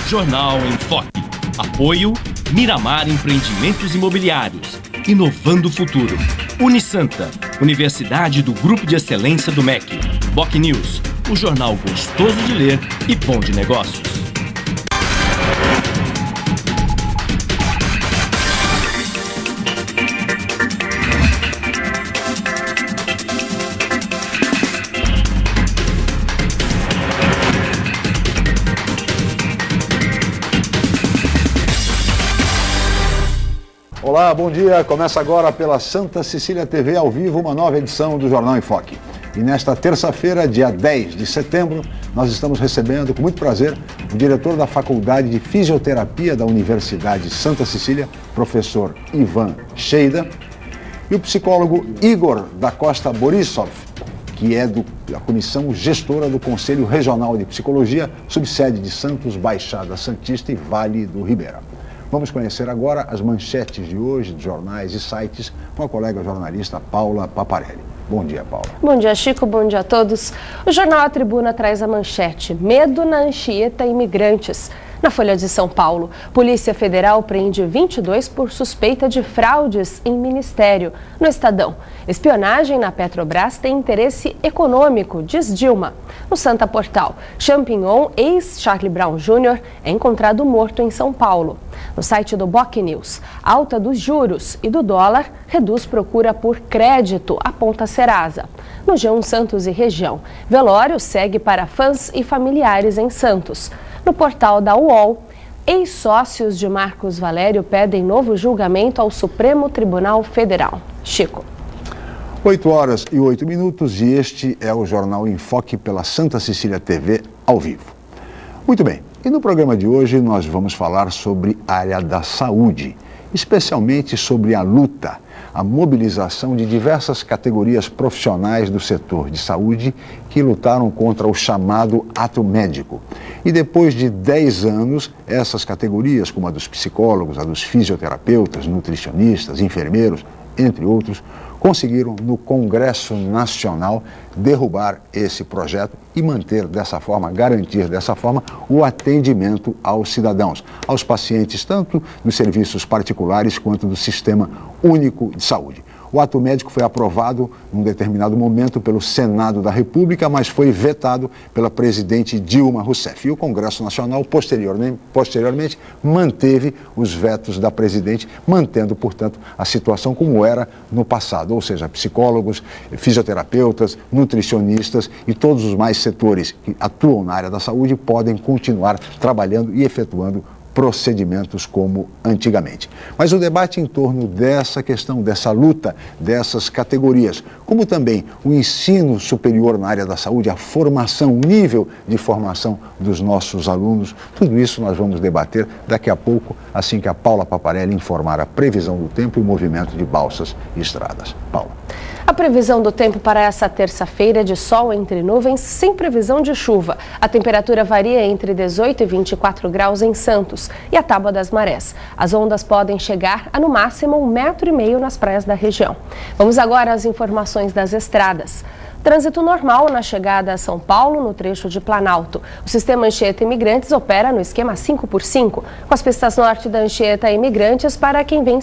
Jornal em Foque. Apoio Miramar Empreendimentos Imobiliários. Inovando o futuro. Unisanta, Universidade do Grupo de Excelência do MEC. Boc News, o jornal gostoso de ler e bom de negócios. Olá, bom dia. Começa agora pela Santa Cecília TV ao vivo uma nova edição do Jornal em Foque. E nesta terça-feira, dia 10 de setembro, nós estamos recebendo com muito prazer o diretor da Faculdade de Fisioterapia da Universidade Santa Cecília, professor Ivan Sheida, e o psicólogo Igor da Costa Borisov, que é da Comissão Gestora do Conselho Regional de Psicologia, subsede de Santos, Baixada Santista e Vale do Ribeira. Vamos conhecer agora as manchetes de hoje, de jornais e sites, com a colega jornalista Paula Paparelli. Bom dia, Paula. Bom dia, Chico. Bom dia a todos. O jornal A Tribuna traz a manchete: Medo na Anchieta Imigrantes. Na Folha de São Paulo, Polícia Federal prende 22 por suspeita de fraudes em ministério. No Estadão, espionagem na Petrobras tem interesse econômico, diz Dilma. No Santa Portal, Champignon, ex-Charlie Brown Jr., é encontrado morto em São Paulo. No site do Boc News, alta dos juros e do dólar reduz procura por crédito, aponta Serasa. No G1 Santos e região, velório segue para fãs e familiares em Santos. No portal da UOL, ex-sócios de Marcos Valério pedem novo julgamento ao Supremo Tribunal Federal. Chico. 8h08 e este é o Jornal em Foque pela Santa Cecília TV ao vivo. Muito bem, e no programa de hoje nós vamos falar sobre a área da saúde, especialmente sobre a luta, a mobilização de diversas categorias profissionais do setor de saúde que lutaram contra o chamado ato médico. E depois de 10 anos, essas categorias, como a dos psicólogos, a dos fisioterapeutas, nutricionistas, enfermeiros, entre outros, conseguiram no Congresso Nacional derrubar esse projeto e manter dessa forma, garantir dessa forma o atendimento aos cidadãos, aos pacientes, tanto dos serviços particulares quanto do Sistema Único de Saúde. O ato médico foi aprovado num determinado momento pelo Senado da República, mas foi vetado pela presidente Dilma Rousseff. E o Congresso Nacional, posteriormente, manteve os vetos da presidente, mantendo, portanto, a situação como era no passado, ou seja, psicólogos, fisioterapeutas, nutricionistas e todos os mais setores que atuam na área da saúde podem continuar trabalhando e efetuando procedimentos como antigamente. Mas o debate em torno dessa questão, dessa luta, dessas categorias, como também o ensino superior na área da saúde, a formação, o nível de formação dos nossos alunos, tudo isso nós vamos debater daqui a pouco, assim que a Paula Paparelli informar a previsão do tempo e o movimento de balsas e estradas. Paula. A previsão do tempo para essa terça-feira é de sol entre nuvens, sem previsão de chuva. A temperatura varia entre 18 e 24 graus em Santos e a tábua das marés. As ondas podem chegar a no máximo 1,5 metro nas praias da região. Vamos agora às informações das estradas. Trânsito normal na chegada a São Paulo, no trecho de Planalto. O sistema Anchieta Imigrantes opera no esquema 5x5, com as pistas norte da Anchieta Imigrantes para quem vai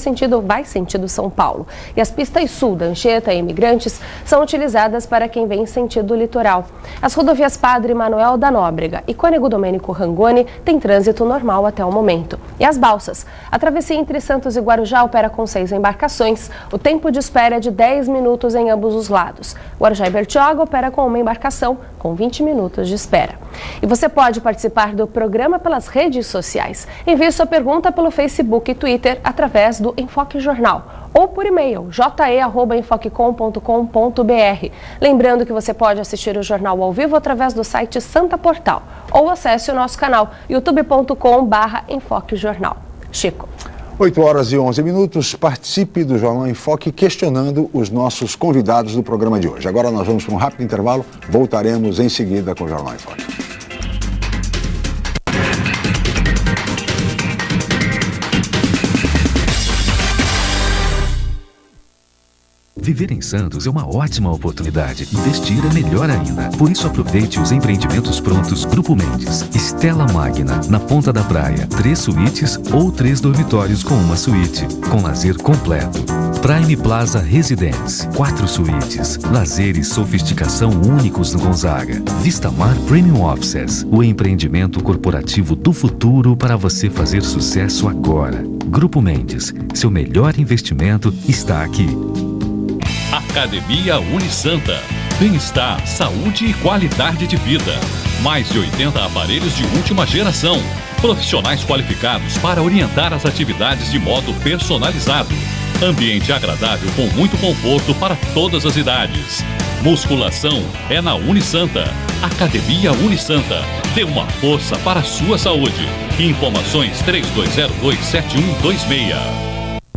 sentido São Paulo. E as pistas sul da Anchieta Imigrantes são utilizadas para quem vem sentido litoral. As rodovias Padre Manuel da Nóbrega e Cônego Domênico Rangoni têm trânsito normal até o momento. E as balsas. A travessia entre Santos e Guarujá opera com 6 embarcações. O tempo de espera é de 10 minutos em ambos os lados. Guarujá e Bertioga opera com uma embarcação com 20 minutos de espera. E você pode participar do programa pelas redes sociais. Envie sua pergunta pelo Facebook e Twitter através do Enfoque Jornal ou por e-mail je@enfoquecom.com.br. Lembrando que você pode assistir o jornal ao vivo através do site Santa Portal ou acesse o nosso canal youtube.com/enfoquejornal. Chico. 8h11. Participe do Jornal em Foque questionando os nossos convidados do programa de hoje. Agora nós vamos para um rápido intervalo, voltaremos em seguida com o Jornal em Foque. Viver em Santos é uma ótima oportunidade. Investir é melhor ainda. Por isso aproveite os empreendimentos prontos Grupo Mendes. Stella Magna, na Ponta da Praia. 3 suítes ou 3 dormitórios com uma suíte. Com lazer completo. Prime Plaza Residence. 4 suítes. Lazer e sofisticação únicos no Gonzaga. Vistamar Premium Offices. O empreendimento corporativo do futuro para você fazer sucesso agora. Grupo Mendes. Seu melhor investimento está aqui. Academia Unisanta. Bem-estar, saúde e qualidade de vida. Mais de 80 aparelhos de última geração. Profissionais qualificados para orientar as atividades de modo personalizado. Ambiente agradável com muito conforto para todas as idades. Musculação é na Unisanta. Academia Unisanta. Dê uma força para a sua saúde. Informações 3202-7126.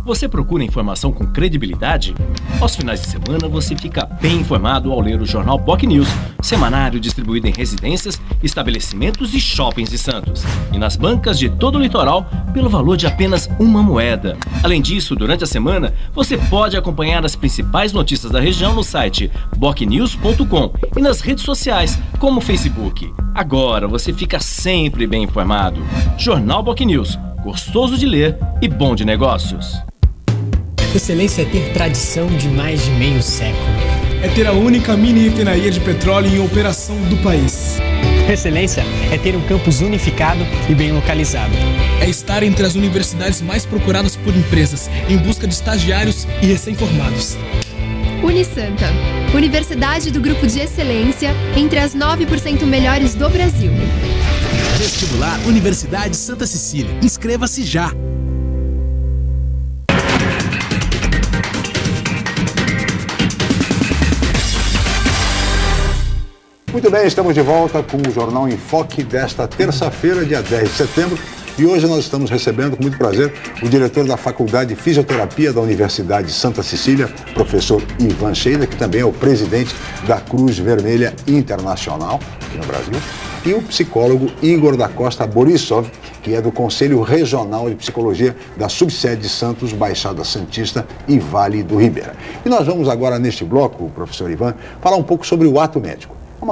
Você procura informação com credibilidade? Aos finais de semana você fica bem informado ao ler o jornal BOC News, semanário distribuído em residências, estabelecimentos e shoppings de Santos. E nas bancas de todo o litoral, pelo valor de apenas uma moeda. Além disso, durante a semana, você pode acompanhar as principais notícias da região no site bocnews.com e nas redes sociais, como o Facebook. Agora você fica sempre bem informado. Jornal BOC News, gostoso de ler e bom de negócios. Excelência é ter tradição de mais de meio século. É ter a única mini refinaria de petróleo em operação do país. Excelência é ter um campus unificado e bem localizado. É estar entre as universidades mais procuradas por empresas, em busca de estagiários e recém-formados. Unisanta, Universidade do Grupo de Excelência, entre as 9% melhores do Brasil. Vestibular Universidade Santa Cecília. Inscreva-se já! Muito bem, estamos de volta com o Jornal em Foque desta terça-feira, dia 10 de setembro. E hoje nós estamos recebendo, com muito prazer, o diretor da Faculdade de Fisioterapia da Universidade Santa Cecília, professor Ivan Sheida, que também é o presidente da Cruz Vermelha Internacional, aqui no Brasil, e o psicólogo Igor da Costa Borisov, que é do Conselho Regional de Psicologia da Subsede de Santos, Baixada Santista e Vale do Ribeira. E nós vamos agora, neste bloco, professor Ivan, falar um pouco sobre o ato médico. Foi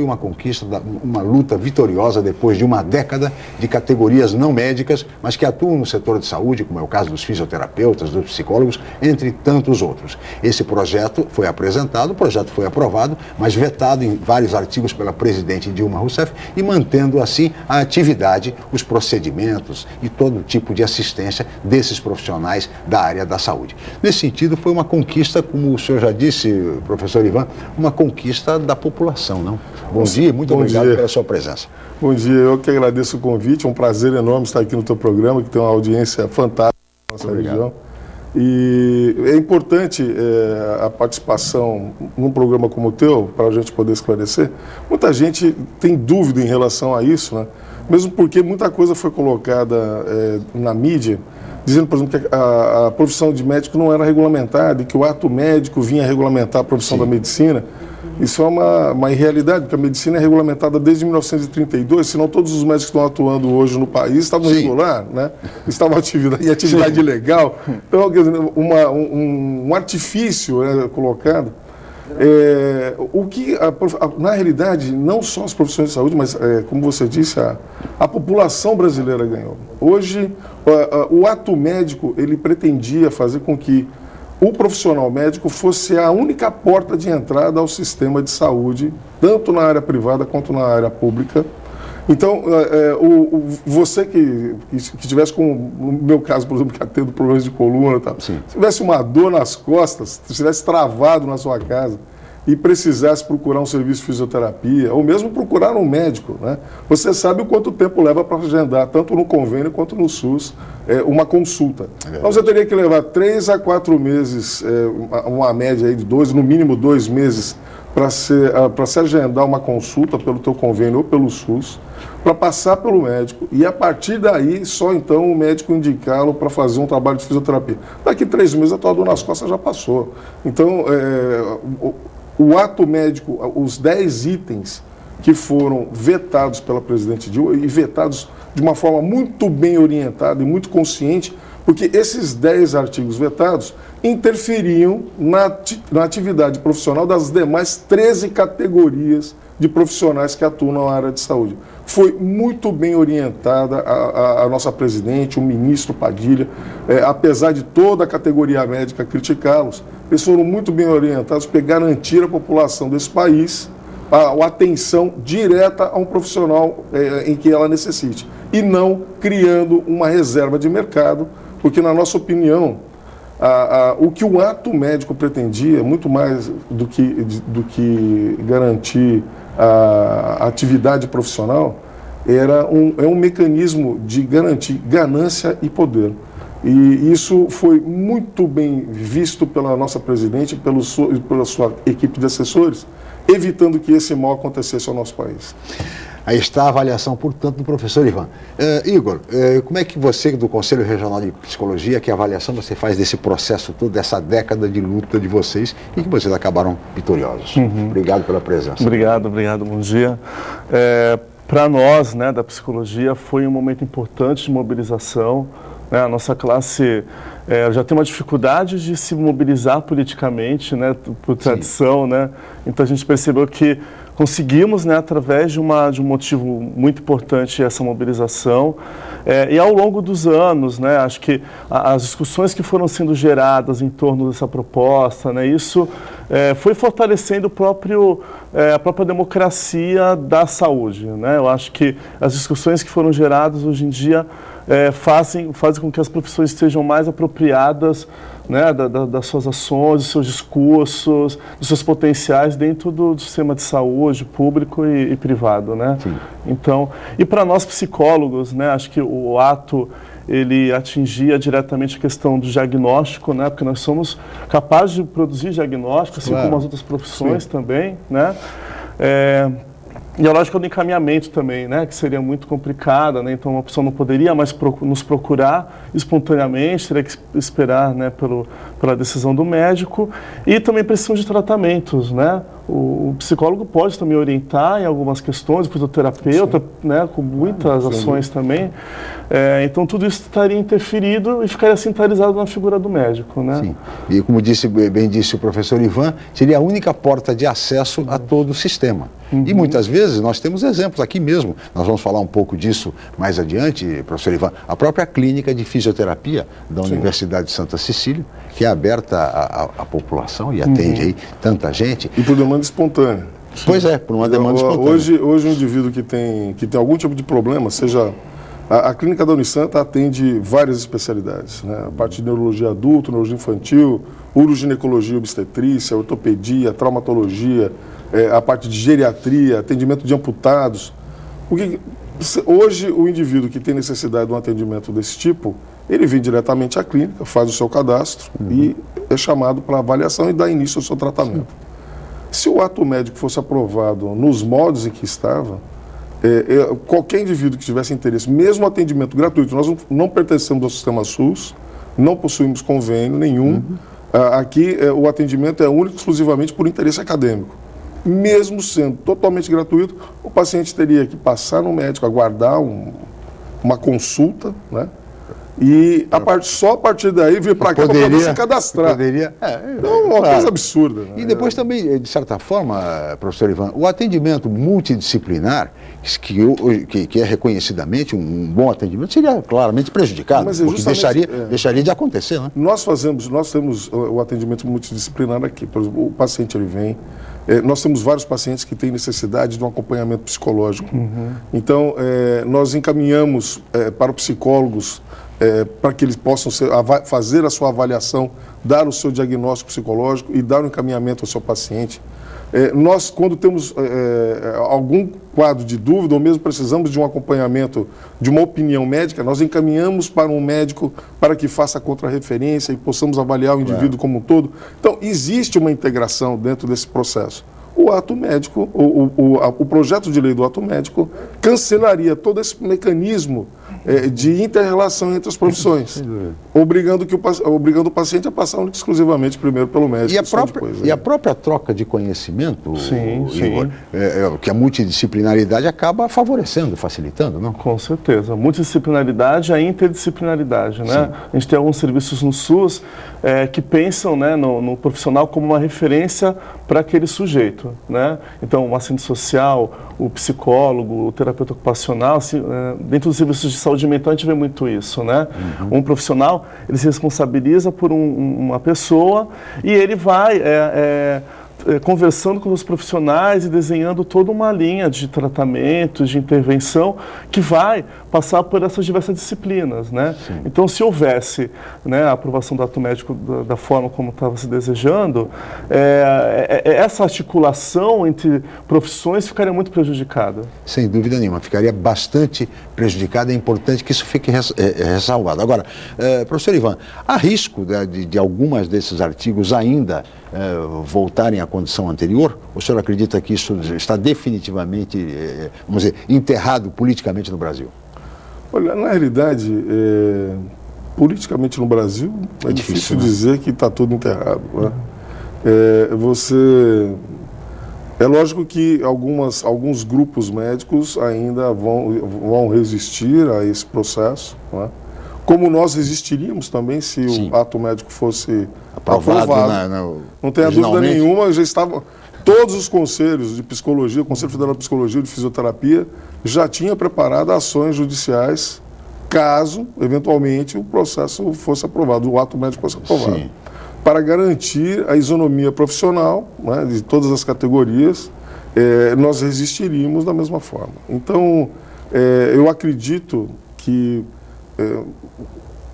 uma conquista, uma luta vitoriosa depois de uma década de categorias não médicas, mas que atuam no setor de saúde, como é o caso dos fisioterapeutas, dos psicólogos, entre tantos outros. Esse projeto foi apresentado, o projeto foi aprovado, mas vetado em vários artigos pela presidente Dilma Rousseff e mantendo assim a atividade, os procedimentos e todo tipo de assistência desses profissionais da área da saúde. Nesse sentido, foi uma conquista, como o senhor já disse, professor Ivan, uma conquista da população, não? Bom dia, muito obrigado pela sua presença. Bom dia, eu que agradeço o convite, é um prazer enorme estar aqui no teu programa, que tem uma audiência fantástica na nossa região. E é importante a participação num programa como o teu, para a gente poder esclarecer. Muita gente tem dúvida em relação a isso, né? Mesmo porque muita coisa foi colocada na mídia, dizendo, por exemplo, que a profissão de médico não era regulamentada e que o ato médico vinha regulamentar a profissão da medicina. Isso é uma irrealidade, porque a medicina é regulamentada desde 1932, senão todos os médicos que estão atuando hoje no país estavam regular, né? Estavam em atividade legal. Então, quer dizer, um artifício colocado. O que, na realidade, não só as profissões de saúde, mas, como você disse, a população brasileira ganhou. Hoje, o ato médico, ele pretendia fazer com que o profissional médico fosse a única porta de entrada ao sistema de saúde, tanto na área privada quanto na área pública. Então, você que tivesse, como no meu caso, por exemplo, que tendo problemas de coluna, se tivesse uma dor nas costas, se estivesse travado na sua casa e precisasse procurar um serviço de fisioterapia, ou mesmo procurar um médico, né? Você sabe o quanto tempo leva para agendar, tanto no convênio quanto no SUS, uma consulta. Então você teria que levar 3 a 4 meses, uma média aí de 2, no mínimo 2 meses, para se agendar uma consulta pelo teu convênio ou pelo SUS, para passar pelo médico e a partir daí só então o médico indicá-lo para fazer um trabalho de fisioterapia. Daqui 3 meses a tua dor nas costas já passou. Então, o ato médico, os 10 itens que foram vetados pela presidente Dilma e vetados de uma forma muito bem orientada e muito consciente, Porque esses 10 artigos vetados interferiam na atividade profissional das demais 13 categorias de profissionais que atuam na área de saúde. Foi muito bem orientada a nossa presidente, o ministro Padilha, apesar de toda a categoria médica criticá-los, eles foram muito bem orientados para garantir à população desse país a atenção direta a um profissional em que ela necessite, e não criando uma reserva de mercado, porque, na nossa opinião, o que o ato médico pretendia, muito mais do que garantir a atividade profissional, é um mecanismo de garantir ganância e poder. E isso foi muito bem visto pela nossa presidente e pela sua equipe de assessores, evitando que esse mal acontecesse ao nosso país. Aí está a avaliação, portanto, do professor Ivan. Igor, como é que você, do Conselho Regional de Psicologia, que avaliação você faz desse processo todo, dessa década de luta de vocês e que vocês acabaram vitoriosos? Obrigado pela presença. Obrigado, bom dia. Para nós, né, da psicologia, foi um momento importante de mobilização. A nossa classe já tem uma dificuldade de se mobilizar politicamente, né, por tradição, né? Então a gente percebeu que conseguimos, né, através de um motivo muito importante, essa mobilização. E ao longo dos anos, né, acho que as discussões que foram sendo geradas em torno dessa proposta, né, isso foi fortalecendo a própria democracia da saúde, né? Eu acho que as discussões que foram geradas hoje em dia fazem com que as profissões sejam mais apropriadas, né, das suas ações, dos seus discursos, dos seus potenciais dentro do sistema de saúde público e privado, né? Sim. Então, e para nós psicólogos, né, acho que o ato ele atingia diretamente a questão do diagnóstico, né, porque nós somos capazes de produzir diagnóstico, assim como as outras profissões também, né? E a lógica do encaminhamento também, né, que seria muito complicada, né, então uma pessoa não poderia mais nos procurar espontaneamente, teria que esperar, né, pela decisão do médico, e também precisam de tratamentos, né. O psicólogo pode também orientar em algumas questões, o fisioterapeuta, né, com muitas ações também. Então tudo isso estaria interferido e ficaria centralizado na figura do médico, né? Sim. E como bem disse o professor Ivan, seria a única porta de acesso a todo o sistema. E muitas vezes nós temos exemplos aqui mesmo, nós vamos falar um pouco disso mais adiante, professor Ivan, a própria clínica de fisioterapia da Universidade de Santa Cecília, que é aberta à população e atende aí tanta gente. E por demanda espontânea. Pois é, por uma demanda espontânea. Hoje um indivíduo que tem algum tipo de problema, seja... A clínica da Unisanta atende várias especialidades, né? A parte de neurologia adulto, neurologia infantil, uroginecologia, obstetrícia, ortopedia, traumatologia, a parte de geriatria, atendimento de amputados. Hoje, o indivíduo que tem necessidade de um atendimento desse tipo, ele vem diretamente à clínica, faz o seu cadastro e é chamado para avaliação e dá início ao seu tratamento. Se o ato médico fosse aprovado nos moldes em que estava, qualquer indivíduo que tivesse interesse, mesmo atendimento gratuito, nós não pertencemos ao sistema SUS, não possuímos convênio nenhum, aqui o atendimento é único exclusivamente por interesse acadêmico. Mesmo sendo totalmente gratuito, o paciente teria que passar no médico, aguardar uma consulta, né? E só a partir daí vir para cá para se cadastrar. Poderia, então, uma coisa absurda. Né? E depois também, de certa forma, professor Ivan, o atendimento multidisciplinar, que é reconhecidamente um bom atendimento, seria claramente prejudicado, porque deixaria de acontecer. Né? Nós temos o atendimento multidisciplinar aqui. Por exemplo, o paciente ele vem, nós temos vários pacientes que têm necessidade de um acompanhamento psicológico. Então, nós encaminhamos para psicólogos para que eles possam fazer a sua avaliação, dar o seu diagnóstico psicológico e dar um encaminhamento ao seu paciente. Nós, quando temos algum quadro de dúvida ou mesmo precisamos de um acompanhamento, de uma opinião médica, nós encaminhamos para um médico para que faça a contrarreferência e possamos avaliar o indivíduo como um todo. Então, existe uma integração dentro desse processo. o ato médico, o projeto de lei do ato médico cancelaria todo esse mecanismo de inter-relação entre as profissões, obrigando o paciente a passar exclusivamente primeiro pelo médico. E a própria troca de conhecimento, Igor, que a multidisciplinaridade acaba favorecendo, facilitando, não? Com certeza. A multidisciplinaridade e a interdisciplinaridade, né? A gente tem alguns serviços no SUS que pensam, né, no profissional como uma referência para aquele sujeito, né? Então, o assistente social, o psicólogo, o terapeuta ocupacional, dentro dos serviços de saúde mental a gente vê muito isso, né? Um profissional, ele se responsabiliza por uma pessoa e ele vai conversando com os profissionais e desenhando toda uma linha de tratamento, de intervenção, que vai passar por essas diversas disciplinas, né? Então, se houvesse, né, a aprovação do ato médico da forma como estava se desejando, essa articulação entre profissões ficaria muito prejudicada. Sem dúvida nenhuma, ficaria bastante prejudicada. É importante que isso fique ressalvado. Agora, professor Ivan, há risco de algumas desses artigos ainda voltarem à condição anterior? O senhor acredita que isso está definitivamente, vamos dizer, enterrado politicamente no Brasil? Olha, na realidade, politicamente no Brasil, é difícil dizer que está tudo enterrado, né? É lógico que alguns grupos médicos ainda vão resistir a esse processo, né? Como nós resistiríamos também se o ato médico fosse aprovado. Não tenha dúvida nenhuma, já estavam todos os conselhos de psicologia, o Conselho Federal de Psicologia e de Fisioterapia já tinha preparado ações judiciais caso, eventualmente, o processo fosse aprovado, o ato médico fosse aprovado. Sim. Para garantir a isonomia profissional, né, de todas as categorias, nós resistiríamos da mesma forma. Então, eu acredito que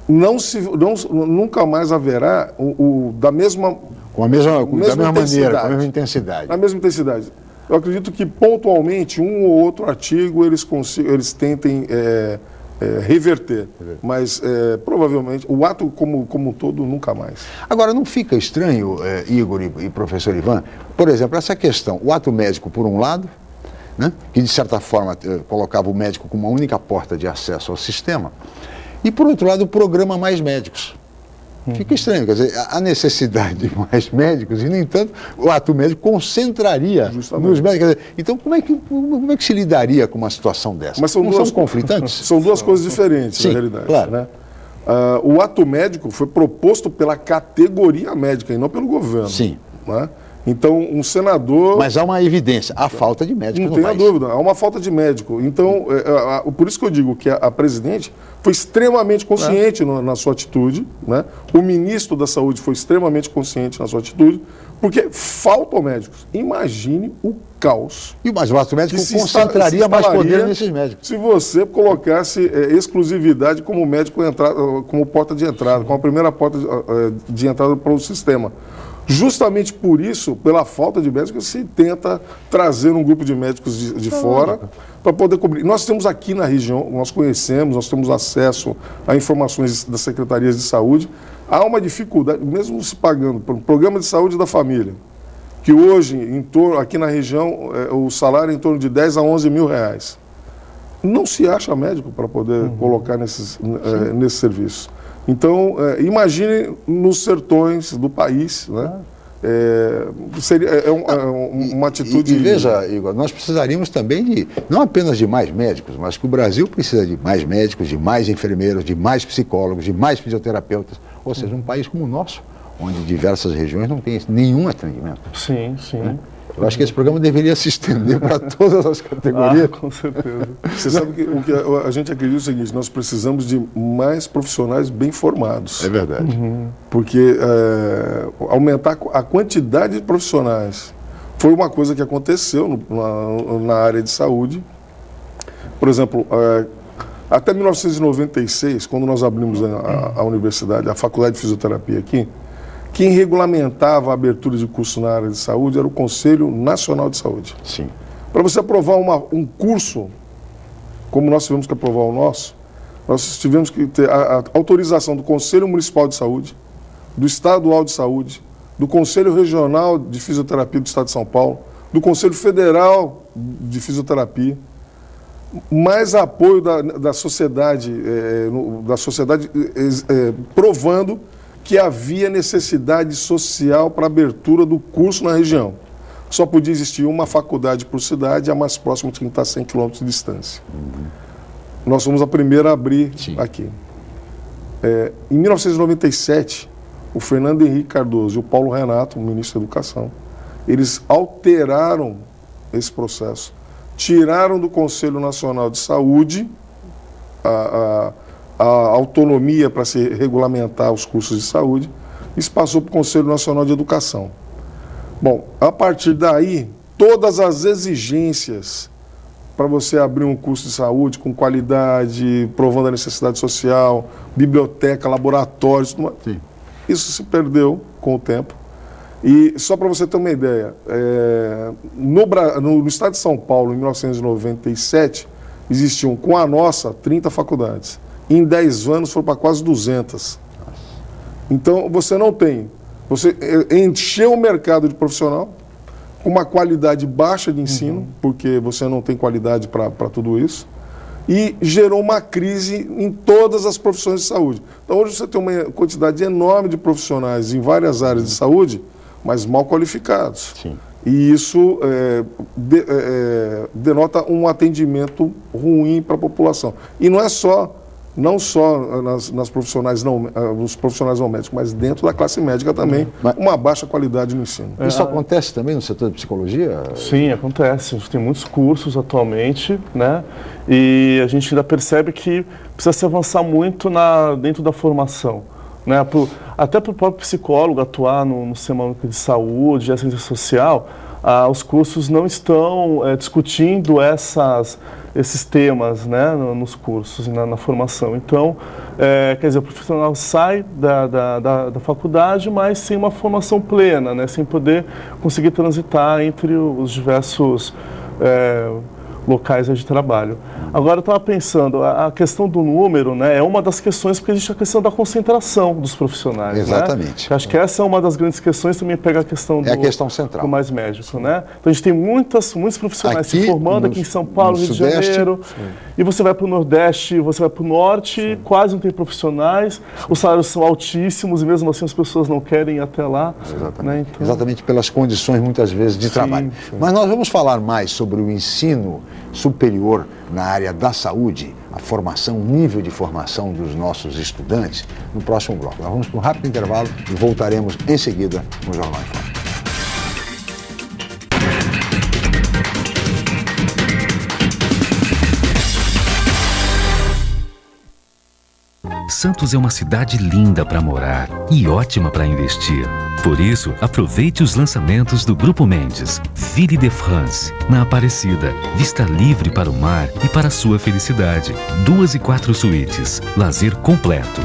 nunca mais haverá da mesma maneira, com a mesma intensidade. Na mesma intensidade. Eu acredito que pontualmente um ou outro artigo eles tentem reverter, mas provavelmente o ato como um todo nunca mais. Agora, não fica estranho, Igor e professor Ivan, por exemplo, essa questão, o ato médico por um lado, né, que de certa forma colocava o médico como uma única porta de acesso ao sistema, e por outro lado o programa Mais Médicos. Fica estranho, quer dizer, a necessidade de mais médicos, e no entanto o ato médico concentraria nos médicos. Quer dizer, então como é que se lidaria com uma situação dessa? Mas são conflitantes? São duas coisas diferentes, na realidade. Claro. Né? O ato médico foi proposto pela categoria médica e não pelo governo. Sim. Né? Então, um senador... Mas há uma evidência, há falta de médico no país. Não tenha dúvida, há uma falta de médico. Então, por isso que eu digo que a presidente foi extremamente consciente na sua atitude, né? O ministro da Saúde foi extremamente consciente na sua atitude, porque faltam médicos. Imagine o caos. Mas o ato médico concentraria mais poder nesses médicos. Se você colocasse exclusividade como médico como porta de entrada, como a primeira porta de entrada para o sistema. Justamente por isso, pela falta de médicos, se tenta trazer um grupo de médicos de fora para poder cobrir. Nós temos aqui na região, nós conhecemos, nós temos acesso a informações das secretarias de saúde. Há uma dificuldade, mesmo se pagando por um programa de saúde da família, que hoje, aqui na região, o salário é em torno de 10 a 11 mil reais. Não se acha médico para poder colocar nesse serviço. Então, imagine nos sertões do país, né? Seria uma atitude... E veja, Igor, nós precisaríamos também não apenas de mais médicos, mas que o Brasil precisa de mais médicos, de mais enfermeiros, de mais psicólogos, de mais fisioterapeutas. Ou seja, um país como o nosso, onde diversas regiões não têm nenhum atendimento. Sim, sim. Né? Eu acho que esse programa deveria se estender para todas as categorias. Com certeza. Você sabe que o que a gente acredita é o seguinte, nós precisamos de mais profissionais bem formados. É verdade. Porque aumentar a quantidade de profissionais foi uma coisa que aconteceu na área de saúde. Por exemplo, até 1996, quando nós abrimos a universidade, a Faculdade de Fisioterapia aqui, quem regulamentava a abertura de curso na área de saúde era o Conselho Nacional de Saúde. Sim. Para você aprovar um curso, como nós tivemos que aprovar o nosso, nós tivemos que ter a autorização do Conselho Municipal de Saúde, do Estadual de Saúde, do Conselho Regional de Fisioterapia do Estado de São Paulo, do Conselho Federal de Fisioterapia, mais apoio da sociedade, provando que havia necessidade social para abertura do curso na região. Só podia existir uma faculdade por cidade, a mais próxima tinha que estar a 100 km de distância. Nós fomos a primeira a abrir aqui. Em 1997, o Fernando Henrique Cardoso e o Paulo Renato, o ministro da Educação, eles alteraram esse processo, tiraram do Conselho Nacional de Saúde a autonomia para se regulamentar os cursos de saúde, e isso passou para o Conselho Nacional de Educação. Bom, a partir daí, todas as exigências para você abrir um curso de saúde com qualidade, provando a necessidade social, biblioteca, laboratórios, isso se perdeu com o tempo. E só para você ter uma ideia, no estado de São Paulo, em 1997, existiam, com a nossa, 30 faculdades. Em 10 anos foram para quase 200. Então, você não tem. Você encheu o mercado de profissional com uma qualidade baixa de ensino, porque você não tem qualidade para tudo isso, e gerou uma crise em todas as profissões de saúde. Então, hoje você tem uma quantidade enorme de profissionais em várias áreas de saúde, mas mal qualificados. Sim. E isso denota um atendimento ruim para a população. E não só nas profissionais nos profissionais não médicos, mas dentro da classe médica também, uma baixa qualidade no ensino. Isso acontece também no setor de psicologia? Sim, acontece. A gente tem muitos cursos atualmente, né? E a gente ainda percebe que precisa se avançar muito dentro da formação, né? Até para o próprio psicólogo atuar no sistema de saúde, de assistência social, os cursos não estão discutindo esses temas, né, nos cursos e na formação. Então, quer dizer, o profissional sai da faculdade, mas sem uma formação plena, né, sem poder conseguir transitar entre os diversos locais de trabalho. Agora, eu estava pensando, a questão do número, né, é uma das questões, porque existe a questão da concentração dos profissionais. Exatamente. Né? Acho que essa é uma das grandes questões, também pega a questão a questão central. Do mais médico. Né? Então, a gente tem muitos profissionais se formando aqui em São Paulo, Rio de Janeiro, e você vai para o Nordeste, você vai para o Norte, quase não tem profissionais, os salários são altíssimos, e mesmo assim as pessoas não querem ir até lá. Exatamente. Né? Então... Exatamente pelas condições, muitas vezes, de trabalho. Mas nós vamos falar mais sobre o ensino superior na área da saúde, a formação, o nível de formação dos nossos estudantes, no próximo bloco. Nós vamos para um rápido intervalo e voltaremos em seguida no Jornal em Foque. Santos é uma cidade linda para morar e ótima para investir. Por isso, aproveite os lançamentos do Grupo Mendes. Ville de France, na Aparecida. Vista livre para o mar e para a sua felicidade. 2 e 4 suítes. Lazer completo.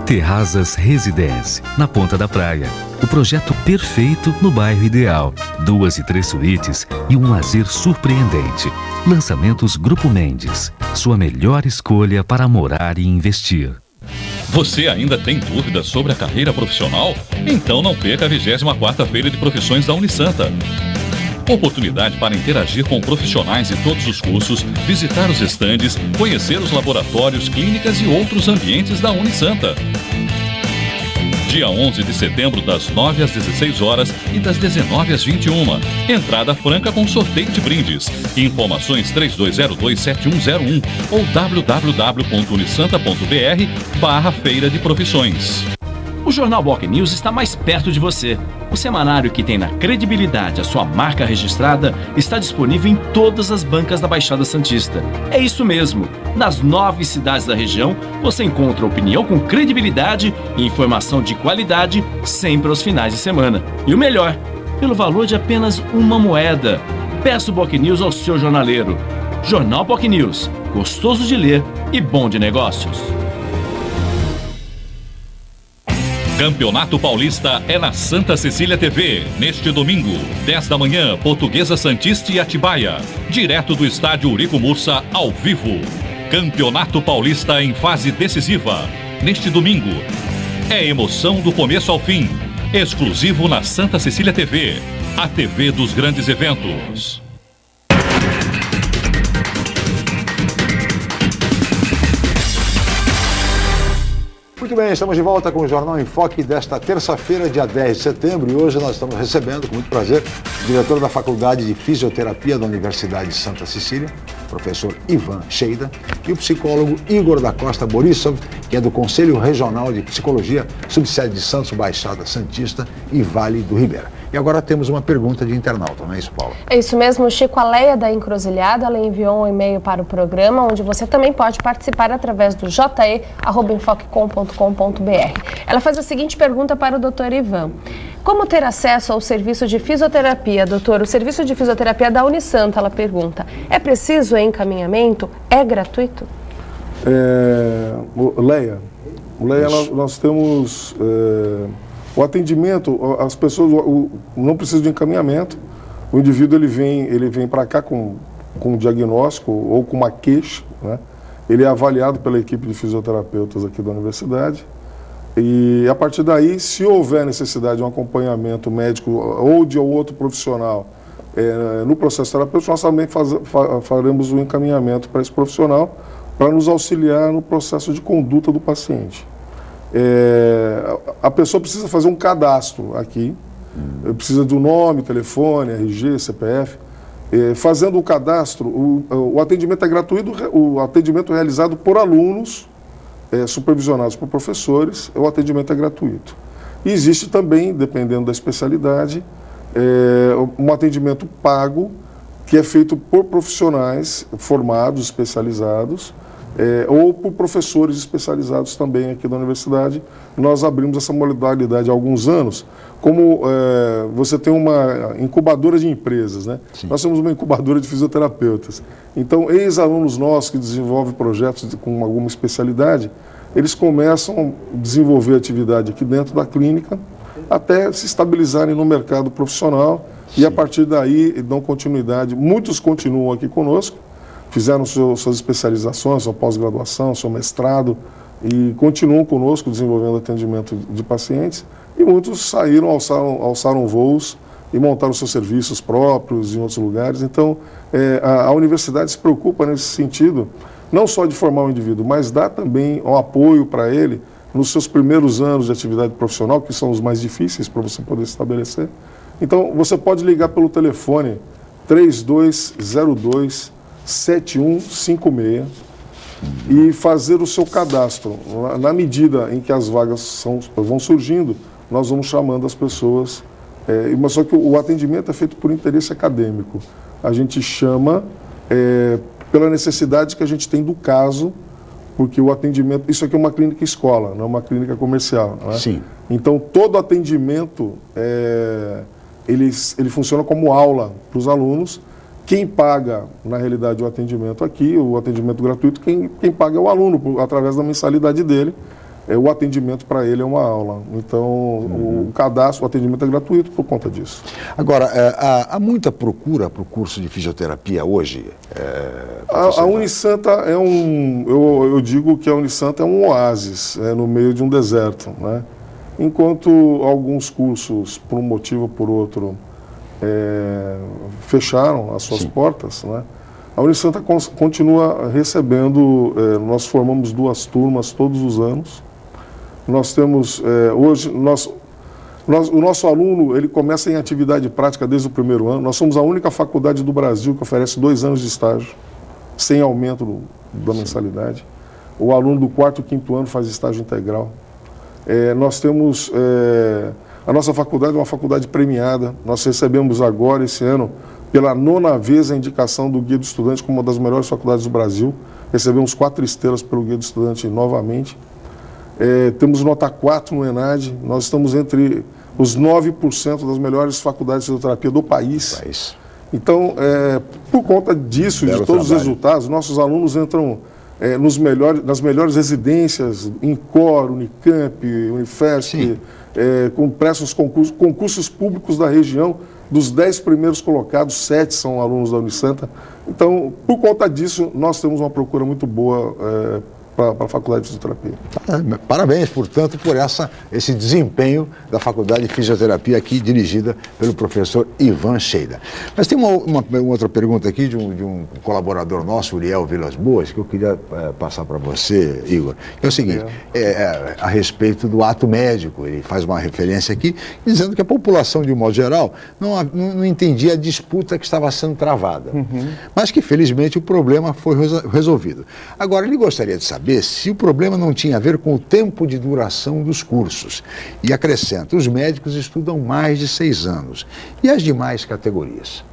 Terrazas Residence, na Ponta da Praia. O projeto perfeito no bairro ideal. 2 e 3 suítes e um lazer surpreendente. Lançamentos Grupo Mendes. Sua melhor escolha para morar e investir. Você ainda tem dúvidas sobre a carreira profissional? Então não perca a 24ª Feira de Profissões da Unisanta. Oportunidade para interagir com profissionais de todos os cursos, visitar os estandes, conhecer os laboratórios, clínicas e outros ambientes da Unisanta. Dia 11 de setembro, das 9 às 16 horas e das 19 às 21. Entrada franca com sorteio de brindes. Informações 3202-7101 ou www.unisanta.br/Feira de Profissões. O Jornal Boc News está mais perto de você. O semanário que tem na credibilidade a sua marca registrada está disponível em todas as bancas da Baixada Santista. É isso mesmo. Nas 9 cidades da região, você encontra opinião com credibilidade e informação de qualidade sempre aos finais de semana. E o melhor, pelo valor de apenas uma moeda. Peça o Boc News ao seu jornaleiro. Jornal Boc News, gostoso de ler e bom de negócios. Campeonato Paulista é na Santa Cecília TV. Neste domingo, 10 da manhã, Portuguesa Santista e Atibaia. Direto do estádio Urico Mursa, ao vivo. Campeonato Paulista em fase decisiva. Neste domingo, é emoção do começo ao fim. Exclusivo na Santa Cecília TV. a TV dos grandes eventos. Muito bem, estamos de volta com o Jornal em Foque desta terça-feira, dia 10 de setembro, e hoje nós estamos recebendo, com muito prazer, o diretor da Faculdade de Fisioterapia da Universidade de Santa Cecília, professor Ivan Sheida, e o psicólogo Igor da Costa Borisov, que é do Conselho Regional de Psicologia, subsede de Santos, Baixada Santista e Vale do Ribeira. E agora temos uma pergunta de internauta, não é isso, Paula? É isso mesmo, Chico. A Leia da Encruzilhada, ela enviou um e-mail para o programa, onde você também pode participar através do je@enfoquecom.com.br. Ela faz a seguinte pergunta para o Dr. Ivan. Como ter acesso ao serviço de fisioterapia, doutor? O serviço de fisioterapia da Unisanta, ela pergunta. É preciso encaminhamento? É gratuito? Leia, nós temos... O atendimento, as pessoas não precisam de encaminhamento. O indivíduo ele vem para cá com um diagnóstico ou com uma queixa, né? Ele é avaliado pela equipe de fisioterapeutas aqui da universidade. E a partir daí, se houver necessidade de um acompanhamento médico ou de outro profissional no processo terapêutico, nós também faremos um encaminhamento para esse profissional para nos auxiliar no processo de conduta do paciente. A pessoa precisa fazer um cadastro aqui, precisa do nome, telefone, RG, CPF. Fazendo o cadastro, o atendimento é gratuito, o atendimento é realizado por alunos, supervisionados por professores, o atendimento é gratuito. E existe também, dependendo da especialidade, um atendimento pago, que é feito por profissionais formados, especializados, ou por professores especializados também aqui da universidade. Nós abrimos essa modalidade há alguns anos. Como você tem uma incubadora de empresas, né? Sim. Nós temos uma incubadora de fisioterapeutas. Então, ex-alunos nossos que desenvolvem projetos com alguma especialidade, eles começam a desenvolver atividade aqui dentro da clínica até se estabilizarem no mercado profissional. Sim. E a partir daí dão continuidade. Muitos continuam aqui conosco, fizeram suas especializações, sua pós-graduação, seu mestrado e continuam conosco desenvolvendo atendimento de pacientes. E muitos saíram, alçaram voos e montaram seus serviços próprios em outros lugares. Então, a universidade se preocupa nesse sentido, não só de formar o indivíduo, mas dá também um apoio para ele nos seus primeiros anos de atividade profissional, que são os mais difíceis para você poder estabelecer. Então, você pode ligar pelo telefone 3202-7156 e fazer o seu cadastro. Na medida em que as vagas vão surgindo, nós vamos chamando as pessoas, mas só que o atendimento é feito por interesse acadêmico. A gente chama pela necessidade que a gente tem do caso, porque o atendimento, isso aqui é uma clínica escola, não é uma clínica comercial, não é? Sim. Então, todo atendimento, ele funciona como aula para os alunos. Quem paga, na realidade, o atendimento aqui, o atendimento gratuito, quem paga é o aluno, através da mensalidade dele. O atendimento para ele é uma aula. Então, o cadastro, o atendimento é gratuito por conta disso. Agora, há muita procura para o curso de fisioterapia hoje? A Unisanta eu digo que a Unisanta é um oásis no meio de um deserto, né? Enquanto alguns cursos, por um motivo ou por outro, fecharam as suas portas, né? A Unisanta continua recebendo, nós formamos 2 turmas todos os anos. Nós temos, hoje, o nosso aluno, ele começa em atividade prática desde o primeiro ano. Nós somos a única faculdade do Brasil que oferece 2 anos de estágio, sem aumento da mensalidade. O aluno do 4º e 5º ano faz estágio integral. Nós temos, a nossa faculdade é uma faculdade premiada. Nós recebemos agora, esse ano, pela 9ª vez, a indicação do Guia do Estudante como uma das melhores faculdades do Brasil. Recebemos 4 estrelas pelo Guia do Estudante novamente. Temos nota 4 no ENAD. Nós estamos entre os 9% das melhores faculdades de fisioterapia do país. Então, por conta disso, de todos os resultados, nossos alunos entram nas melhores residências, INCOR, Unicamp, Unifesp, prestam os concursos públicos da região. Dos 10 primeiros colocados, 7 são alunos da Unisanta. Então, por conta disso, nós temos uma procura muito boa para a Faculdade de Fisioterapia. Parabéns, portanto, por esse desempenho da Faculdade de Fisioterapia aqui, dirigida pelo professor Ivan Sheida. Mas tem uma outra pergunta aqui de um colaborador nosso, Uriel Vilas Boas, que eu queria passar para você, Igor. É o seguinte, a respeito do ato médico, ele faz uma referência aqui, dizendo que a população, de um modo geral, não entendia a disputa que estava sendo travada, mas que, felizmente, o problema foi resolvido. Agora, ele gostaria de saber se o problema não tinha a ver com o tempo de duração dos cursos. E acrescenta, os médicos estudam mais de 6 anos. E as demais categorias?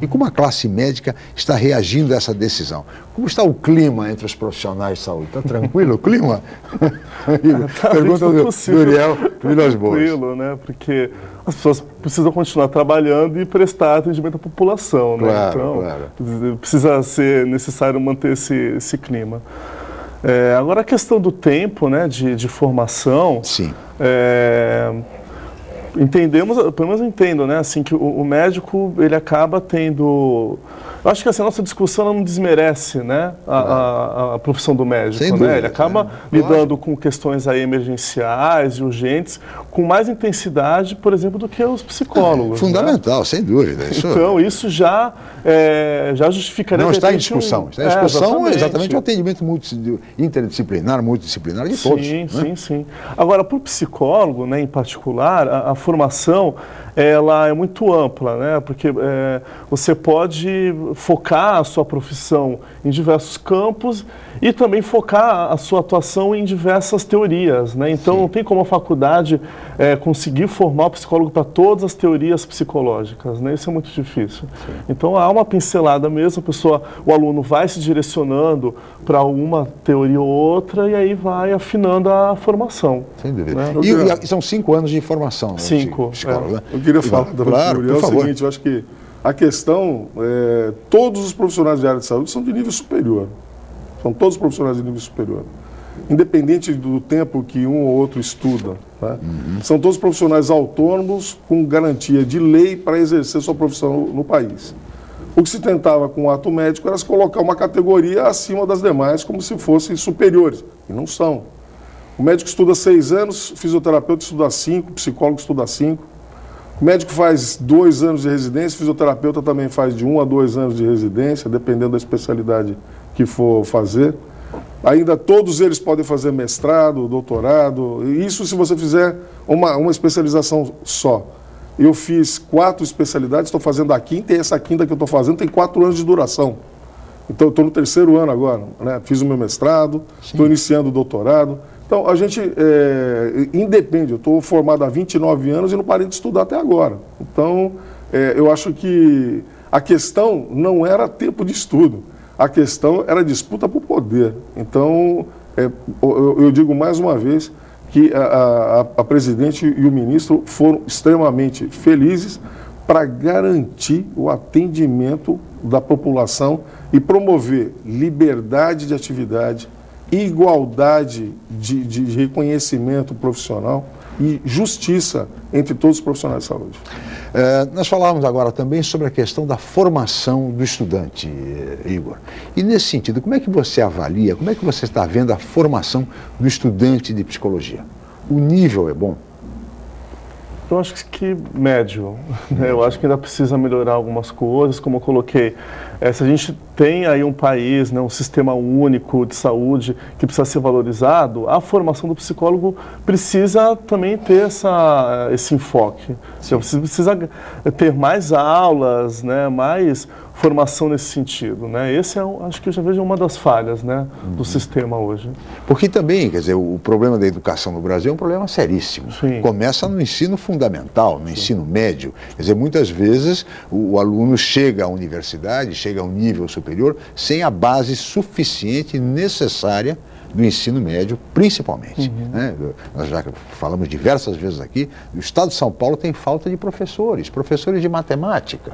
E como a classe médica está reagindo a essa decisão? Como está o clima entre os profissionais de saúde? Está tranquilo o clima? Pergunta do Uriel Vilas Boas. Tranquilo, né? Porque as pessoas precisam continuar trabalhando e prestar atendimento à população, né? Claro, então, precisa ser necessário manter esse clima. Agora, a questão do tempo, né, de formação... Sim. Entendemos, pelo menos eu entendo, né, assim, que o médico, ele acaba tendo... Eu acho que assim, a nossa discussão ela não desmerece, né, a profissão do médico, sem dúvida, né? Ele acaba lidando com questões aí emergenciais e urgentes com mais intensidade, por exemplo, do que os psicólogos. Fundamental, né? Sem dúvida. Então, isso já justificaria... Não está em discussão. Está em discussão exatamente o atendimento interdisciplinar, multidisciplinar de todos. Sim. Agora, para o psicólogo, né, em particular, a formação ela é muito ampla, né? Porque você pode focar a sua profissão em diversos campos e também focar a sua atuação em diversas teorias, né? Então, não tem como a faculdade conseguir formar o psicólogo para todas as teorias psicológicas, né? Isso é muito difícil. Sim. Então, há uma pincelada mesmo, o aluno vai se direcionando para uma teoria ou outra e aí vai afinando a formação. Sem dúvida. Né? E são 5 anos de formação, né? 5. Psicólogo, né? Eu queria falar também, o seguinte, eu acho que a questão, todos os profissionais de área de saúde são de nível superior. São todos profissionais de nível superior. Independente do tempo que um ou outro estuda. Né? São todos profissionais autônomos com garantia de lei para exercer sua profissão no país. O que se tentava com o ato médico era se colocar uma categoria acima das demais, como se fossem superiores. E não são. O médico estuda 6 anos, o fisioterapeuta estuda 5, o psicólogo estuda 5. O médico faz 2 anos de residência, o fisioterapeuta também faz de 1 a 2 anos de residência, dependendo da especialidade que for fazer. Ainda todos eles podem fazer mestrado, doutorado, isso se você fizer uma especialização só. Eu fiz 4 especialidades, estou fazendo a 5ª, e essa 5ª que eu estou fazendo tem 4 anos de duração. Então, eu estou no 3º ano agora, né? Fiz o meu mestrado, estou iniciando o doutorado. Então, a gente independe, eu estou formado há 29 anos e não parei de estudar até agora. Então, eu acho que a questão não era tempo de estudo, a questão era disputa por poder. Então, eu digo mais uma vez que a presidente e o ministro foram extremamente felizes para garantir o atendimento da população e promover liberdade de atividade, igualdade de reconhecimento profissional e justiça entre todos os profissionais de saúde. Nós falávamos agora também sobre a questão da formação do estudante, Igor. E nesse sentido, como é que você avalia, como é que você está vendo a formação do estudante de psicologia? O nível é bom? Eu acho que médio, né? Eu acho que ainda precisa melhorar algumas coisas, como eu coloquei. Se a gente tem aí um país, né, um sistema único de saúde que precisa ser valorizado, a formação do psicólogo precisa também ter esse enfoque. Você precisa ter mais aulas, né, mais formação nesse sentido, né? Esse acho que eu já vejo uma das falhas, né, do sistema hoje. Porque também, quer dizer, o problema da educação no Brasil é um problema seríssimo. Sim. Começa no ensino fundamental, no ensino médio. Quer dizer, muitas vezes o aluno chega à universidade, chega a um nível superior, sem a base suficiente e necessária do ensino médio, principalmente. Né? Nós já falamos diversas vezes aqui, o Estado de São Paulo tem falta de professores de matemática.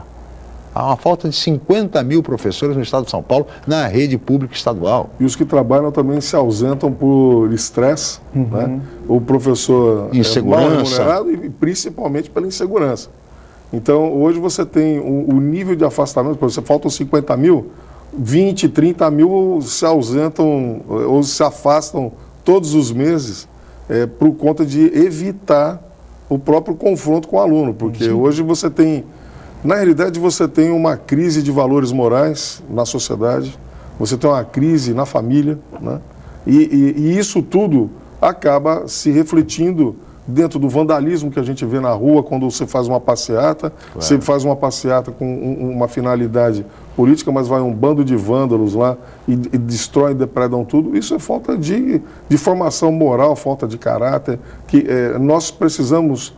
Há uma falta de 50 mil professores no Estado de São Paulo, na rede pública estadual. E os que trabalham também se ausentam por estresse, né? O professor insegurança, mal remunerado e principalmente pela insegurança. Então, hoje você tem o nível de afastamento, por exemplo, faltam 50 mil, 20, 30 mil se ausentam ou se afastam todos os meses por conta de evitar o próprio confronto com o aluno, porque hoje você tem, na realidade você tem uma crise de valores morais na sociedade, você tem uma crise na família, né? E isso tudo acaba se refletindo dentro do vandalismo que a gente vê na rua quando você faz uma passeata, você faz uma passeata com uma finalidade política, mas vai um bando de vândalos lá e destroem, depredam tudo. Isso é falta de formação moral, falta de caráter, que nós precisamos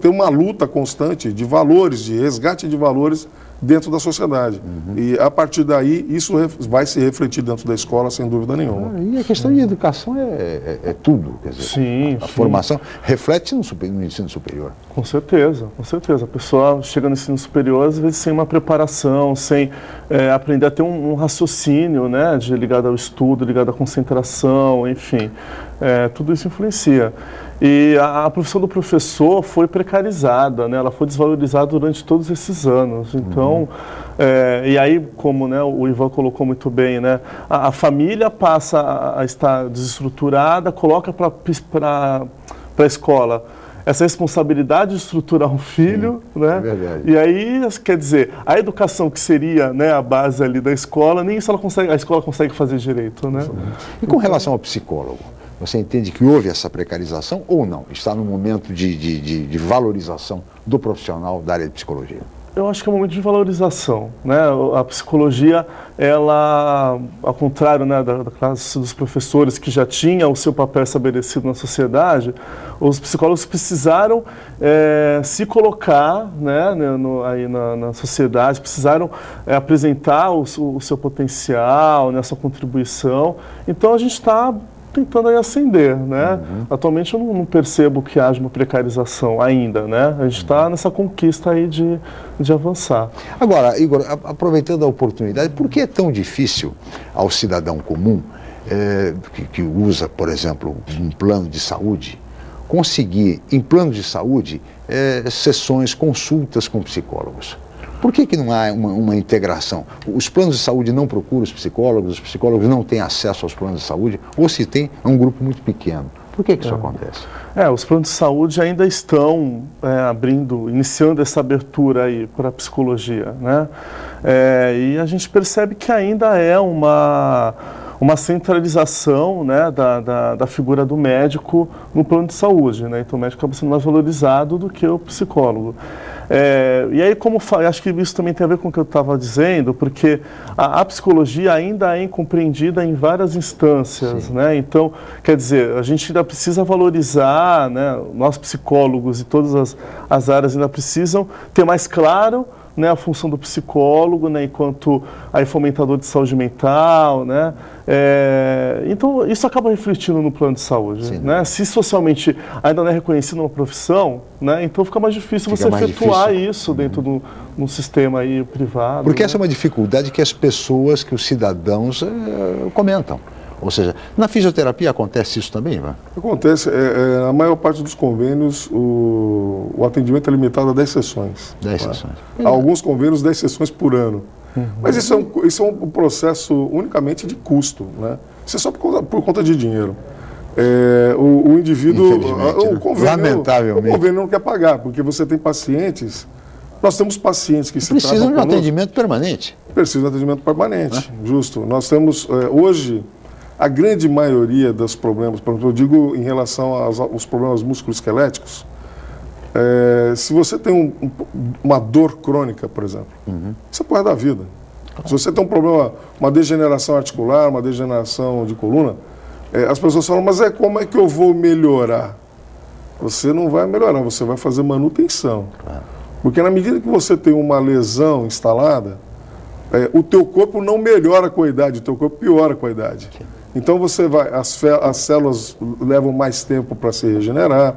ter uma luta constante de valores, de resgate de valores dentro da sociedade. E a partir daí, isso vai se refletir dentro da escola, sem dúvida nenhuma. E a questão de educação é tudo. Quer dizer, a formação reflete no ensino superior. Com certeza, com certeza. A pessoa chega no ensino superior, às vezes, sem uma preparação, sem aprender a ter um raciocínio, né, ligado ao estudo, ligado à concentração, enfim. Tudo isso influencia. E a profissão do professor foi precarizada, né? Ela foi desvalorizada durante todos esses anos. Então, e aí, como, né, o Ivan colocou muito bem, né, a família passa a estar desestruturada, coloca para a escola essa responsabilidade de estruturar um filho, né? É verdade. E aí, quer dizer, a educação que seria, né, a base ali da escola, nem isso a escola consegue fazer direito, né? E com relação ao psicólogo? Você entende que houve essa precarização ou não? Está no momento de valorização do profissional da área de psicologia? Eu acho que é um momento de valorização, né? A psicologia, ela, ao contrário, né, da classe dos professores que já tinha o seu papel estabelecido na sociedade, os psicólogos precisaram se colocar, né, aí na sociedade, precisaram apresentar o seu potencial, né, a sua contribuição. Então a gente está tentando aí ascender, né? Atualmente eu não percebo que haja uma precarização ainda, né? A gente está nessa conquista aí de avançar. Agora, Igor, aproveitando a oportunidade, por que é tão difícil ao cidadão comum que usa, por exemplo, um plano de saúde, conseguir, em plano de saúde, sessões, consultas com psicólogos? Por que não há uma integração? Os planos de saúde não procuram os psicólogos não têm acesso aos planos de saúde, ou se tem, é um grupo muito pequeno. Por que isso acontece? Os planos de saúde ainda estão iniciando essa abertura aí para a psicologia, né? E a gente percebe que ainda é uma centralização, né, da figura do médico no plano de saúde, né? Então o médico acaba sendo mais valorizado do que o psicólogo. E aí, acho que isso também tem a ver com o que eu estava dizendo, porque a psicologia ainda é incompreendida em várias instâncias, né? Então, quer dizer, a gente ainda precisa valorizar, né? Nós psicólogos e todas as áreas ainda precisam ter mais claro, né, a função do psicólogo, né, enquanto aí fomentador de saúde mental, né? Então isso acaba refletindo no plano de saúde, né? Se socialmente ainda não é reconhecido uma profissão, né, então fica mais difícil você efetuar isso dentro de um sistema aí privado. Porque né? essa é uma dificuldade que as pessoas, que os cidadãos comentam. Ou seja, na fisioterapia acontece isso também, Ivan? Acontece. A maior parte dos convênios, o atendimento é limitado a 10 sessões. 10 sessões. Alguns convênios, 10 sessões por ano. Mas isso é um processo unicamente de custo, né? Isso é só por conta de dinheiro. O indivíduo, lamentavelmente, o convênio não quer pagar, porque você tem pacientes, nós temos pacientes que se precisam de um atendimento permanente. Precisam de um atendimento permanente, justo. Nós temos, hoje, a grande maioria dos problemas, por exemplo, eu digo em relação aos problemas musculoesqueléticos, se você tem uma dor crônica, por exemplo, isso é porra da vida. Se você tem um problema, uma degeneração articular, uma degeneração de coluna, as pessoas falam, mas como é que eu vou melhorar? Você não vai melhorar, você vai fazer manutenção. Porque na medida que você tem uma lesão instalada, o teu corpo não melhora com a idade, o teu corpo piora com a idade. Então as células levam mais tempo para se regenerar,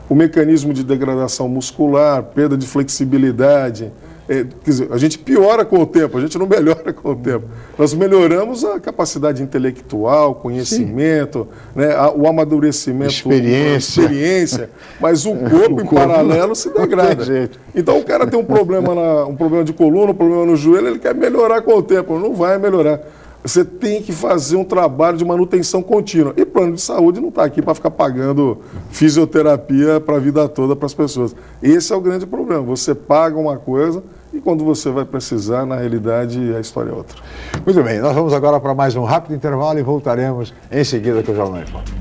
o mecanismo de degradação muscular, perda de flexibilidade, quer dizer, a gente piora com o tempo, a gente não melhora com o tempo. Nós melhoramos a capacidade intelectual, conhecimento, né, o amadurecimento, experiência, mas o corpo em paralelo se degrada. Então o cara tem um problema de coluna, um problema no joelho, ele quer melhorar com o tempo, não vai melhorar. Você tem que fazer um trabalho de manutenção contínua. E plano de saúde não está aqui para ficar pagando fisioterapia para a vida toda para as pessoas. Esse é o grande problema. Você paga uma coisa e quando você vai precisar, na realidade, a história é outra. Muito bem, nós vamos agora para mais um rápido intervalo e voltaremos em seguida com o Jornal em Foque.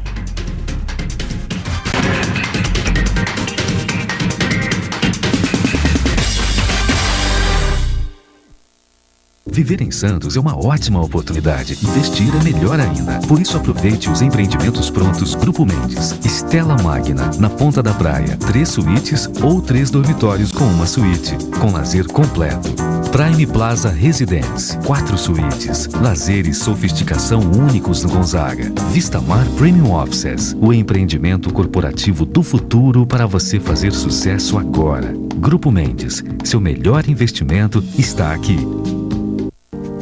Viver em Santos é uma ótima oportunidade. Investir é melhor ainda. Por isso aproveite os empreendimentos prontos Grupo Mendes. Stella Magna, na Ponta da Praia. 3 suítes ou 3 dormitórios com uma suíte. Com lazer completo. Prime Plaza Residence. 4 suítes. Lazer e sofisticação únicos no Gonzaga. Vistamar Premium Offices. O empreendimento corporativo do futuro para você fazer sucesso agora. Grupo Mendes. Seu melhor investimento está aqui.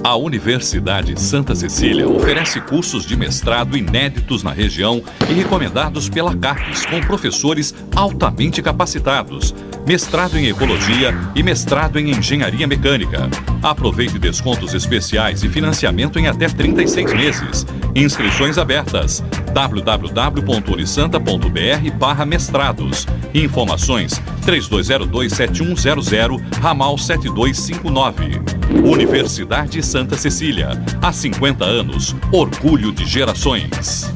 A Universidade Santa Cecília oferece cursos de mestrado inéditos na região e recomendados pela CAPES, com professores altamente capacitados. Mestrado em Ecologia e mestrado em Engenharia Mecânica. Aproveite descontos especiais e financiamento em até 36 meses. Inscrições abertas. www.unisanta.br/mestrados. Informações 3202-7100, ramal 7259. Universidade Santa Cecília. Há 50 anos, orgulho de gerações.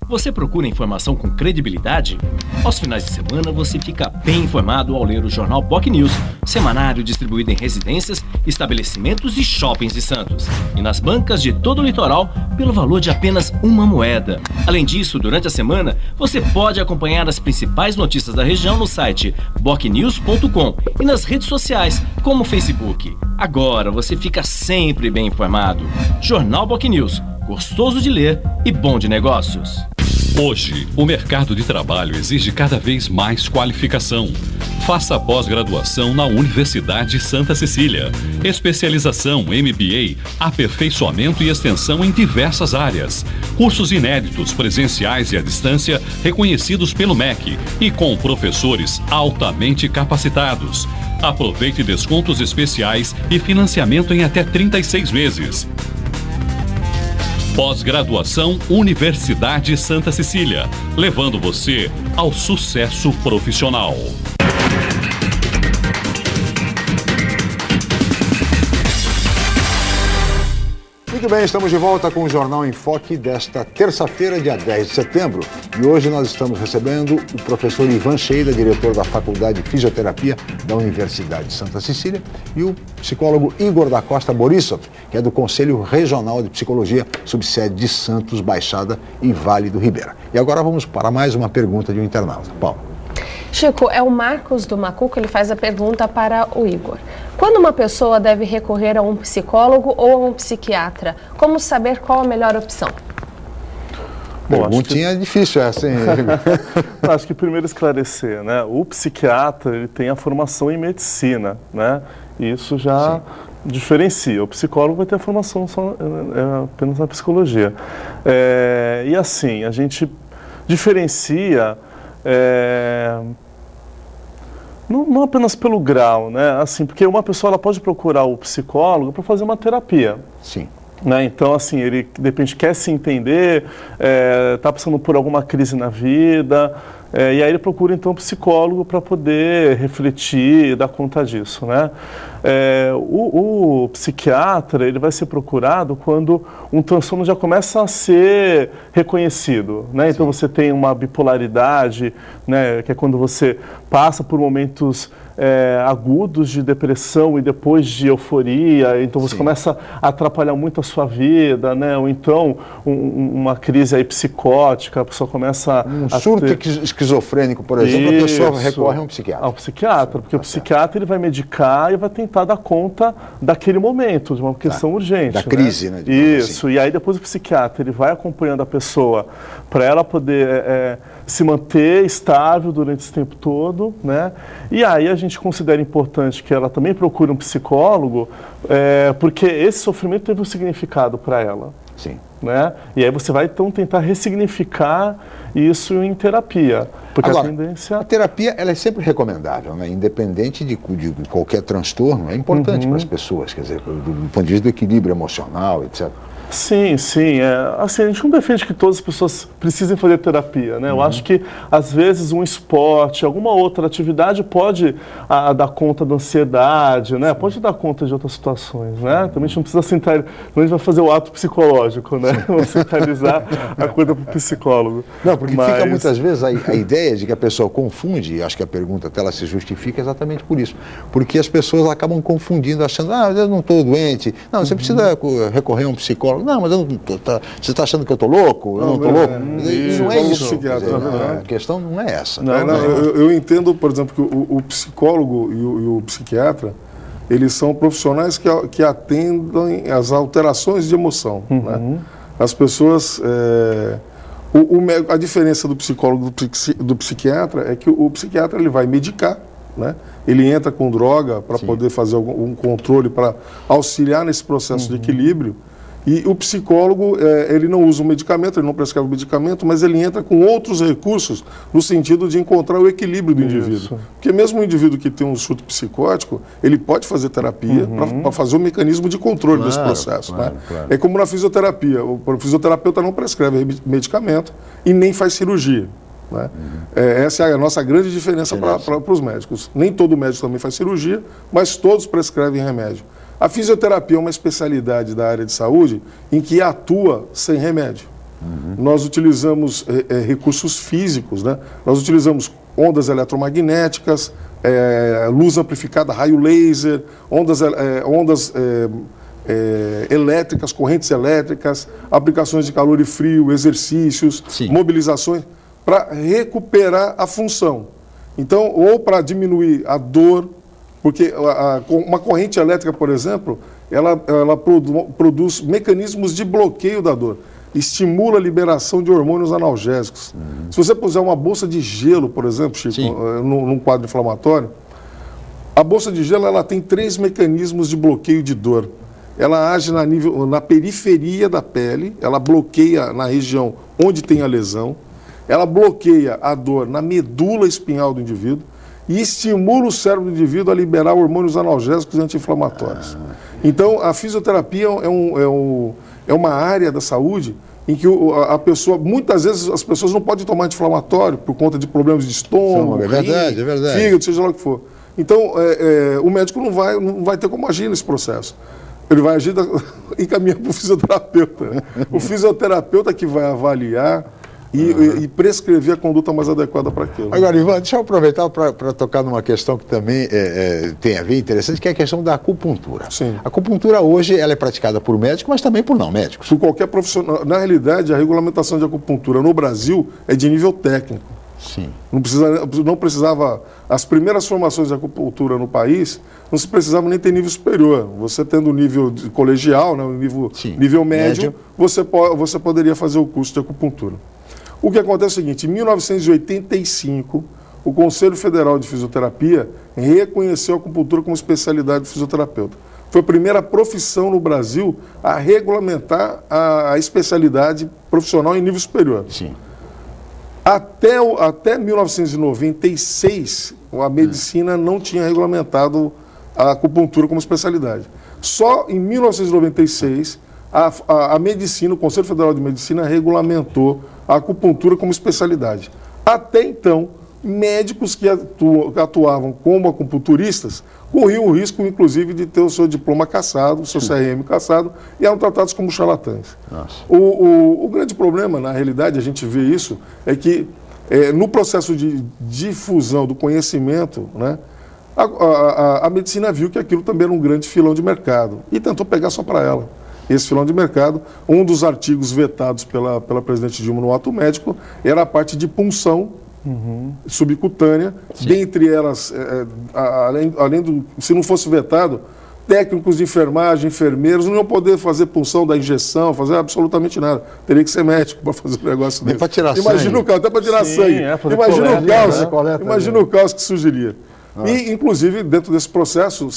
Você procura informação com credibilidade? Aos finais de semana você fica bem informado ao ler o jornal BOC News, semanário distribuído em residências, estabelecimentos e shoppings de Santos. E nas bancas de todo o litoral, pelo valor de apenas uma moeda. Além disso, durante a semana, você pode acompanhar as principais notícias da região no site bocnews.com e nas redes sociais, como o Facebook. Agora você fica sempre bem informado. Jornal BOC News, gostoso de ler e bom de negócios. Hoje, o mercado de trabalho exige cada vez mais qualificação. Faça pós-graduação na Universidade Santa Cecília. Especialização, MBA, aperfeiçoamento e extensão em diversas áreas. Cursos inéditos, presenciais e à distância, reconhecidos pelo MEC e com professores altamente capacitados. Aproveite descontos especiais e financiamento em até 36 meses. Pós-graduação Universidade Santa Cecília, levando você ao sucesso profissional. Muito bem, estamos de volta com o Jornal em Foque desta terça-feira, dia 10 de setembro. E hoje nós estamos recebendo o professor Ivan Sheida, diretor da Faculdade de Fisioterapia da Universidade de Santa Cecília, e o psicólogo Igor da Costa Borisov, que é do Conselho Regional de Psicologia, subsede de Santos, Baixada e Vale do Ribeira. E agora vamos para mais uma pergunta de um internauta. Paulo. Chico, é o Marcos do Macuco, ele faz a pergunta para o Igor. Quando uma pessoa deve recorrer a um psicólogo ou a um psiquiatra? Como saber qual a melhor opção? Perguntinha difícil essa, hein? Acho que primeiro esclarecer, né? O psiquiatra, ele tem a formação em medicina, né? E isso já diferencia. O psicólogo vai ter a formação só, apenas na psicologia. E assim, a gente diferencia... não apenas pelo grau, né? Assim, porque uma pessoa ela pode procurar o psicólogo para fazer uma terapia. Sim. Né? Então, assim, ele de repente quer se entender, está passando por alguma crise na vida, e aí ele procura então um psicólogo para poder refletir e dar conta disso, né? O psiquiatra ele vai ser procurado quando um transtorno já começa a ser reconhecido, né? Então você tem uma bipolaridade, né? Que é quando você passa por momentos agudos de depressão e depois de euforia, então você começa a atrapalhar muito a sua vida, né? Ou então uma crise aí psicótica, a pessoa começa a surto esquizofrênico, por exemplo, a pessoa recorre a um psiquiatra. Ao psiquiatra, porque o psiquiatra ele vai medicar e vai tentar dar conta daquele momento, de uma questão urgente. Da crise, né? Isso, e aí depois o psiquiatra ele vai acompanhando a pessoa para ela poder se manter estável durante esse tempo todo, né? E aí a gente gente considera importante que ela também procure um psicólogo, porque esse sofrimento teve um significado para ela. Sim. Né? E aí você vai, então, tentar ressignificar isso em terapia. Porque agora, a tendência... a terapia ela é sempre recomendável, né? Independente de qualquer transtorno, é importante para as pessoas, quer dizer, do ponto de vista do equilíbrio emocional, etc. Sim, sim. Assim, a gente não defende que todas as pessoas precisem fazer terapia, né? Eu acho que, às vezes, um esporte, alguma outra atividade pode dar conta da ansiedade, né? Pode dar conta de outras situações, né? Também a gente não precisa centralizar, não a gente vai fazer o ato psicológico, né? Vamos centralizar a coisa para o psicólogo. Não, porque fica muitas vezes a ideia de que a pessoa confunde, e acho que a pergunta até ela se justifica exatamente por isso. Porque as pessoas acabam confundindo, achando, eu não estou doente, não, você precisa recorrer a um psicólogo. Não, mas eu não tô, você está achando que eu estou louco? Eu não estou louco? Não é isso. A questão não é essa. Eu entendo, por exemplo, que o psicólogo e o psiquiatra, eles são profissionais que atendem às alterações de emoção. Né? As pessoas... a diferença do psicólogo do psiquiatra é que o psiquiatra ele vai medicar, né? Ele entra com droga para poder fazer um controle, para auxiliar nesse processo de equilíbrio. E o psicólogo, ele não usa o medicamento, ele não prescreve o medicamento, mas ele entra com outros recursos no sentido de encontrar o equilíbrio do indivíduo. Porque mesmo o indivíduo que tem um surto psicótico, ele pode fazer terapia para fazer um mecanismo de controle desse processo. Claro. É como na fisioterapia. O fisioterapeuta não prescreve medicamento e nem faz cirurgia. Né? Essa é a nossa grande diferença para os médicos. Nem todo médico também faz cirurgia, mas todos prescrevem remédio. A fisioterapia é uma especialidade da área de saúde em que atua sem remédio. Nós utilizamos recursos físicos, né? Nós utilizamos ondas eletromagnéticas, luz amplificada, raio laser, ondas elétricas, correntes elétricas, aplicações de calor e frio, exercícios, mobilizações, para recuperar a função. Então, ou para diminuir a dor, porque uma corrente elétrica, por exemplo, ela produz mecanismos de bloqueio da dor, estimula a liberação de hormônios analgésicos. Se você puser uma bolsa de gelo, por exemplo, Chico, num quadro inflamatório, a bolsa de gelo ela tem 3 mecanismos de bloqueio de dor. Ela age na periferia da pele, ela bloqueia na região onde tem a lesão, ela bloqueia a dor na medula espinhal do indivíduo, e estimula o cérebro do indivíduo a liberar hormônios analgésicos e anti-inflamatórios. Então, a fisioterapia é uma área da saúde em que a pessoa, muitas vezes as pessoas não podem tomar anti-inflamatório por conta de problemas de estômago, é verdade. fígado, seja lá o que for. Então, o médico não vai ter como agir nesse processo. Ele vai agir encaminhando para o fisioterapeuta. O fisioterapeuta que vai avaliar e prescrever a conduta mais adequada para aquilo. Agora, Ivan, deixa eu aproveitar para tocar numa questão que também tem a ver interessante, que é a questão da acupuntura. Sim. A acupuntura hoje ela é praticada por médicos, mas também por não médicos. Por qualquer profissional. Na realidade, a regulamentação de acupuntura no Brasil é de nível técnico. Sim. Não precisava... As primeiras formações de acupuntura no país, não se precisava nem ter nível superior. Você tendo nível de colegial, né, nível médio, você poderia fazer o curso de acupuntura. O que acontece é o seguinte, em 1985, o Conselho Federal de Fisioterapia reconheceu a acupuntura como especialidade de fisioterapeuta. Foi a primeira profissão no Brasil a regulamentar a especialidade profissional em nível superior. Sim. Até 1996, a medicina não tinha regulamentado a acupuntura como especialidade. Só em 1996, a medicina, o Conselho Federal de Medicina regulamentou a acupuntura como especialidade. Até então, médicos que atuavam como acupunturistas corriam o risco, inclusive, de ter o seu diploma cassado, o seu CRM cassado, e eram tratados como charlatães. O grande problema, na realidade, a gente vê isso, é que no processo de difusão do conhecimento, né, a medicina viu que aquilo também era um grande filão de mercado e tentou pegar só para ela. Esse filão de mercado, um dos artigos vetados pela presidente Dilma no ato médico era a parte de punção subcutânea, dentre elas, se não fosse vetado, técnicos de enfermagem, enfermeiros, não iam poder fazer punção da injeção, fazer absolutamente nada. Teria que ser médico para fazer o negócio desse. Para tirar sangue. Imagina o caos, até para tirar sangue. Imagina o caos que surgiria. E, inclusive, dentro desse processo,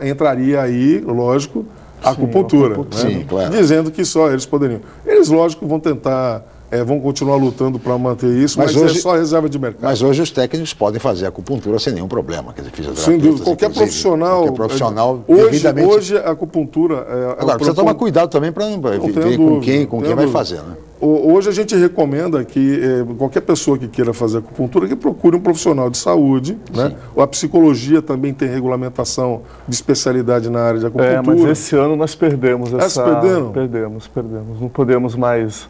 entraria aí, lógico, a acupuntura. Né? Sim, claro. Dizendo que só eles poderiam. Eles, lógico, vão tentar... vão continuar lutando para manter isso, mas hoje, é só reserva de mercado. Mas hoje os técnicos podem fazer acupuntura sem nenhum problema. Quer dizer, sem dúvida, qualquer profissional hoje a acupuntura... Agora, precisa tomar cuidado também para ver com quem vai fazer. Né? Hoje a gente recomenda que qualquer pessoa que queira fazer acupuntura, que procure um profissional de saúde. Né? A psicologia também tem regulamentação de especialidade na área de acupuntura. Mas esse ano nós perdemos essa... Perdemos. Não podemos mais...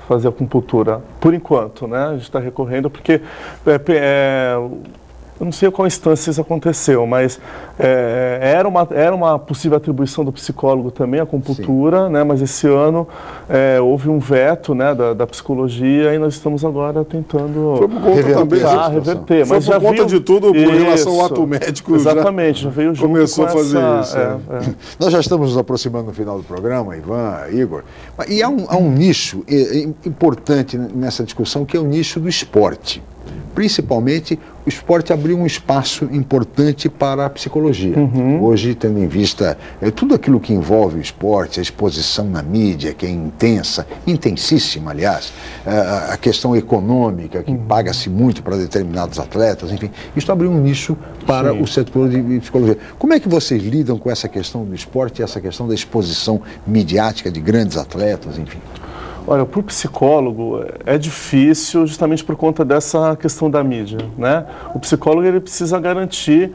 fazer acupuntura, por enquanto, né? A gente está recorrendo porque eu não sei qual instância isso aconteceu, mas era uma possível atribuição do psicólogo também, a acupuntura, né? Mas esse ano houve um veto, né, da psicologia e nós estamos agora tentando reverter. Mas foi por conta de tudo, por relação ao ato médico. Exatamente, já veio junto começou a fazer isso. Nós já estamos nos aproximando do final do programa, Ivan, Igor, e há um nicho importante nessa discussão, que é o nicho do esporte. Principalmente, o esporte abriu um espaço importante para a psicologia. Hoje, tendo em vista tudo aquilo que envolve o esporte, a exposição na mídia, que é intensa, intensíssima, aliás, a questão econômica, que paga-se muito para determinados atletas, enfim, isso abriu um nicho para o setor de psicologia. Como é que vocês lidam com essa questão do esporte e essa questão da exposição midiática de grandes atletas, enfim? Olha, para o psicólogo é difícil justamente por conta dessa questão da mídia, né? O psicólogo ele precisa garantir,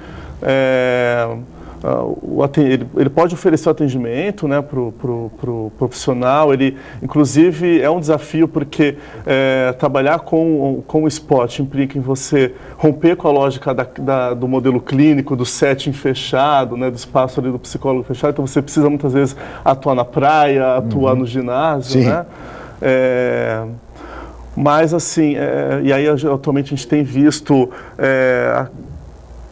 ele pode oferecer o atendimento, né, para o profissional. Ele, inclusive, é um desafio porque trabalhar com o esporte implica em você romper com a lógica do modelo clínico, do setting fechado, né, do espaço ali do psicólogo fechado. Então você precisa muitas vezes atuar na praia, atuar no ginásio, né? Mas assim, e aí atualmente a gente tem visto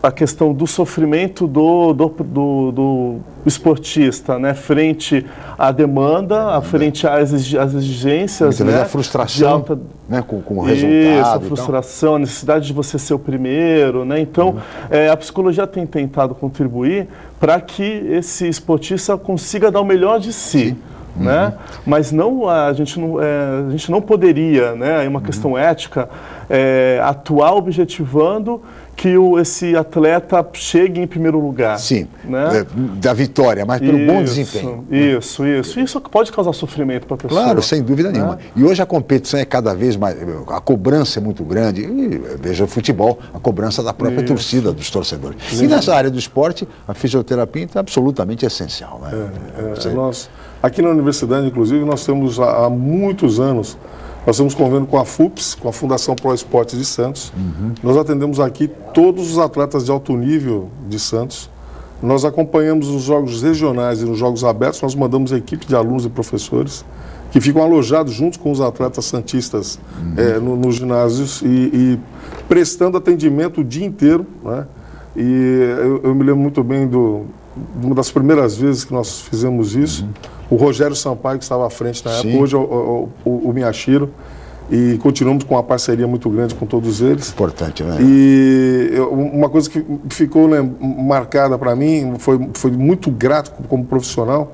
a questão do sofrimento do esportista, né, frente à demanda, frente às exigências, né, a frustração, né, com o resultado. Isso, a frustração, a necessidade de você ser o primeiro, né? Então, a psicologia tem tentado contribuir para que esse esportista consiga dar o melhor de si. Né? Mas não, a gente não poderia, né, é uma questão ética, atuar objetivando que esse atleta chegue em primeiro lugar. Sim, né? Da vitória, mas pelo bom desempenho. Isso pode causar sofrimento para a pessoa. Claro, sem dúvida nenhuma. E hoje a competição é cada vez mais, a cobrança é muito grande. E, veja o futebol, a cobrança da própria torcida, dos torcedores. E nessa área do esporte, a fisioterapia é absolutamente essencial. Né? Aqui na universidade, inclusive, nós temos há muitos anos, nós temos convênio com a FUPS, com a Fundação Pro Esportes de Santos. Nós atendemos aqui todos os atletas de alto nível de Santos. Nós acompanhamos os jogos regionais e nos jogos abertos, nós mandamos equipe de alunos e professores que ficam alojados junto com os atletas santistas nos ginásios e prestando atendimento o dia inteiro. Né? E eu me lembro muito bem de uma das primeiras vezes que nós fizemos isso. O Rogério Sampaio, que estava à frente na época, hoje o Miyashiro, e continuamos com uma parceria muito grande com todos eles. Importante, né? E uma coisa que ficou, né, marcada para mim, foi muito grato como profissional,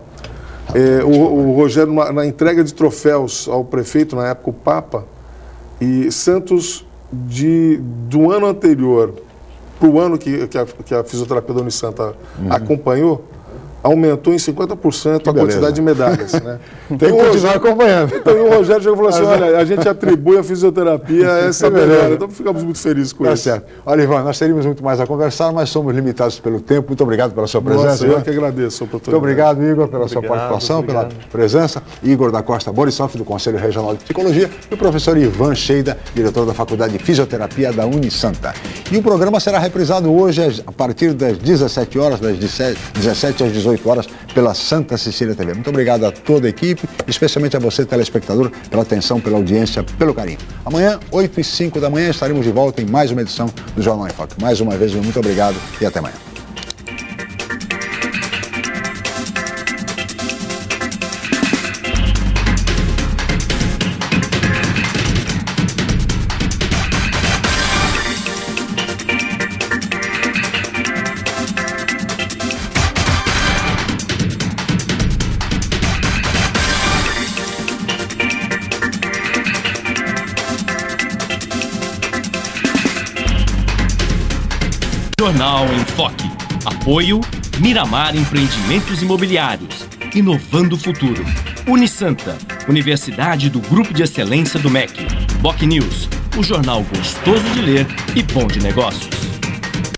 o Rogério, na entrega de troféus ao prefeito, na época o Papa, e Santos, do ano anterior para o ano que a fisioterapia da Unisanta acompanhou, aumentou em 50% a quantidade de medalhas. Né? Tem que continuar acompanhando. Então o Rogério já falou assim, olha, a gente atribui a fisioterapia a essa medalha. Então ficamos muito felizes com isso. Certo. Olha, Ivan, nós teríamos muito mais a conversar, mas somos limitados pelo tempo. Muito obrigado pela sua presença. Eu que agradeço a oportunidade. Muito obrigado, Igor, pela sua participação, pela presença. Igor da Costa Borissoff, do Conselho Regional de Psicologia, e o professor Ivan Sheida, diretor da Faculdade de Fisioterapia da Unisanta. E o programa será reprisado hoje a partir das 17 horas, das 17 às 18 horas, pela Santa Cecília TV. Muito obrigado a toda a equipe, especialmente a você, telespectador, pela atenção, pela audiência, pelo carinho. Amanhã, 8h05 da manhã, estaremos de volta em mais uma edição do Jornal em Foque. Mais uma vez, muito obrigado e até amanhã. Jornal em Foque. Apoio Miramar Empreendimentos Imobiliários. Inovando o futuro. Unisanta, Universidade do Grupo de Excelência do MEC. BocNews, o jornal gostoso de ler e bom de negócios.